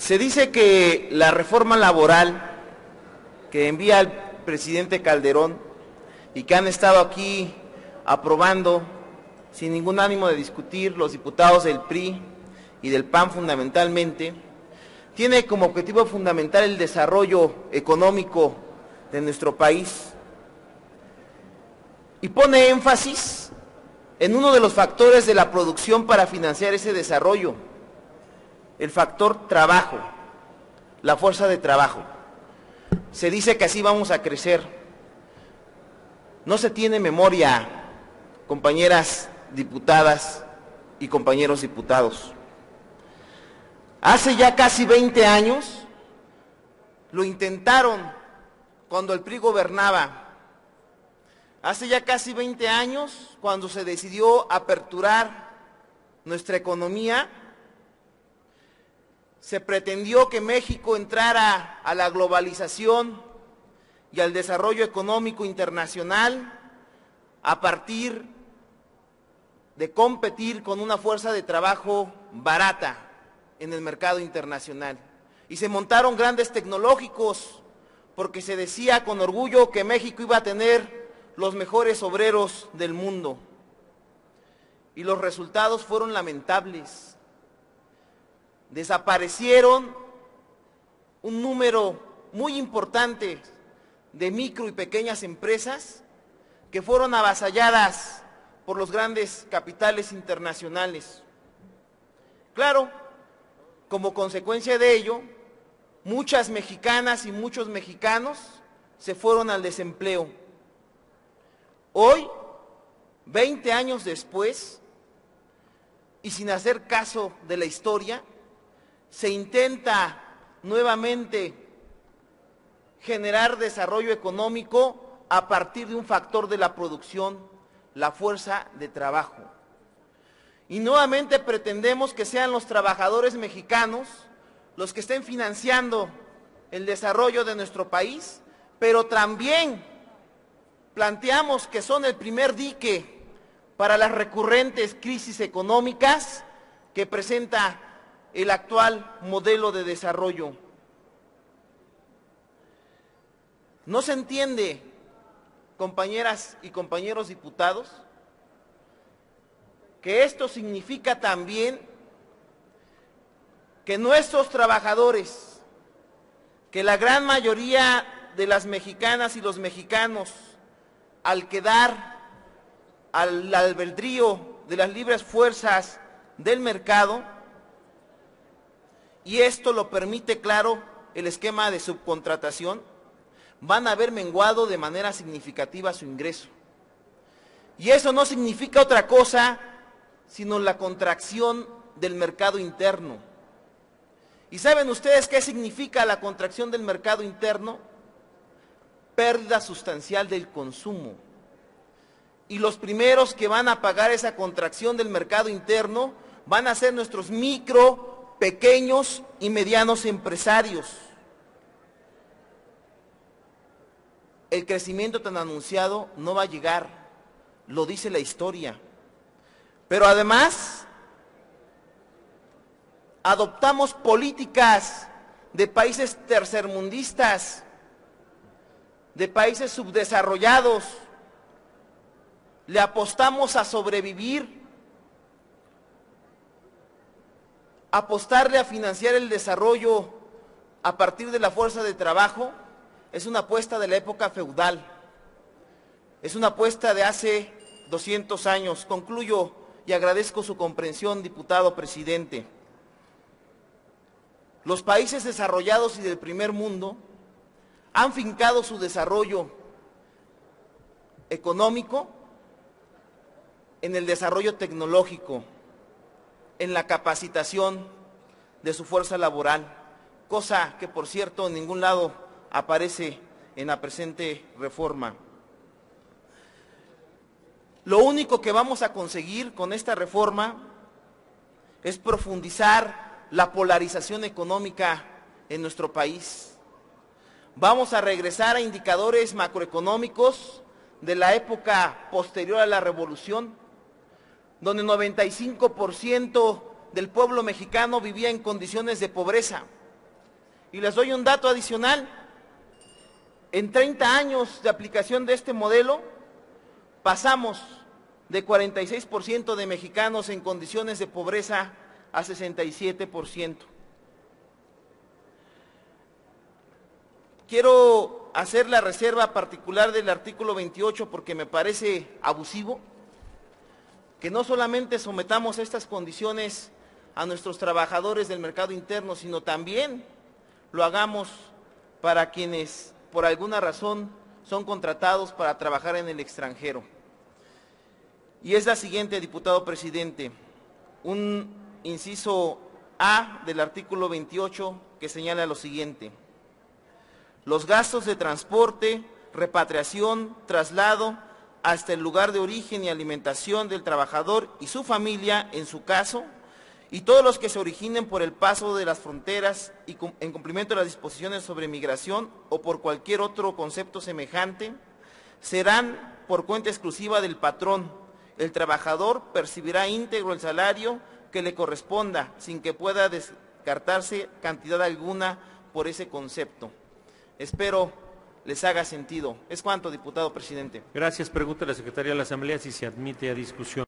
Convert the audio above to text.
Se dice que la reforma laboral que envía el presidente Calderón y que han estado aquí aprobando sin ningún ánimo de discutir los diputados del PRI y del PAN fundamentalmente, tiene como objetivo fundamental el desarrollo económico de nuestro país y pone énfasis en uno de los factores de la producción para financiar ese desarrollo, el factor trabajo, la fuerza de trabajo. Se dice que así vamos a crecer. No se tiene memoria, compañeras diputadas y compañeros diputados. Hace ya casi 20 años lo intentaron cuando el PRI gobernaba. Hace ya casi 20 años, cuando se decidió aperturar nuestra economía, se pretendió que México entrara a la globalización y al desarrollo económico internacional a partir de competir con una fuerza de trabajo barata en el mercado internacional. Y se montaron grandes tecnológicos porque se decía con orgullo que México iba a tener los mejores obreros del mundo. Y los resultados fueron lamentables. Desaparecieron un número muy importante de micro y pequeñas empresas que fueron avasalladas por los grandes capitales internacionales. Claro, como consecuencia de ello, muchas mexicanas y muchos mexicanos se fueron al desempleo. Hoy, 20 años después, y sin hacer caso de la historia, se intenta nuevamente generar desarrollo económico a partir de un factor de la producción, la fuerza de trabajo. Y nuevamente pretendemos que sean los trabajadores mexicanos los que estén financiando el desarrollo de nuestro país, pero también planteamos que son el primer dique para las recurrentes crisis económicas que presenta el actual modelo de desarrollo. No se entiende, compañeras y compañeros diputados, que esto significa también que nuestros trabajadores, que la gran mayoría de las mexicanas y los mexicanos, al quedar al albedrío de las libres fuerzas del mercado, y esto lo permite, claro, el esquema de subcontratación, van a ver menguado de manera significativa su ingreso. Y eso no significa otra cosa sino la contracción del mercado interno. ¿Y saben ustedes qué significa la contracción del mercado interno? Pérdida sustancial del consumo. Y los primeros que van a pagar esa contracción del mercado interno van a ser nuestros micro, pequeños y medianos empresarios. El crecimiento tan anunciado no va a llegar, lo dice la historia. Pero además, adoptamos políticas de países tercermundistas, de países subdesarrollados. Le apostamos a sobrevivir, apostarle a financiar el desarrollo a partir de la fuerza de trabajo. Es una apuesta de la época feudal, es una apuesta de hace 200 años. Concluyo y agradezco su comprensión, diputado presidente. Los países desarrollados y del primer mundo han fincado su desarrollo económico en el desarrollo tecnológico, en la capacitación de su fuerza laboral, cosa que, por cierto, en ningún lado aparece en la presente reforma. Lo único que vamos a conseguir con esta reforma es profundizar la polarización económica en nuestro país. Vamos a regresar a indicadores macroeconómicos de la época posterior a la revolución, donde el 95% del pueblo mexicano vivía en condiciones de pobreza. Y les doy un dato adicional. En 30 años de aplicación de este modelo, pasamos de 46% de mexicanos en condiciones de pobreza a 67%. Quiero hacer la reserva particular del artículo 28 porque me parece abusivo que no solamente sometamos estas condiciones a nuestros trabajadores del mercado interno, sino también lo hagamos para quienes por alguna razón son contratados para trabajar en el extranjero. Y es la siguiente, diputado presidente, un inciso A del artículo 28 que señala lo siguiente: los gastos de transporte, repatriación, traslado hasta el lugar de origen y alimentación del trabajador y su familia, en su caso, y todos los que se originen por el paso de las fronteras y en cumplimiento de las disposiciones sobre migración o por cualquier otro concepto semejante, serán por cuenta exclusiva del patrón. El trabajador percibirá íntegro el salario que le corresponda, sin que pueda descartarse cantidad alguna por ese concepto. Espero les haga sentido. Es cuanto, diputado presidente. Gracias. Pregunta a la Secretaría de la Asamblea si se admite a discusión.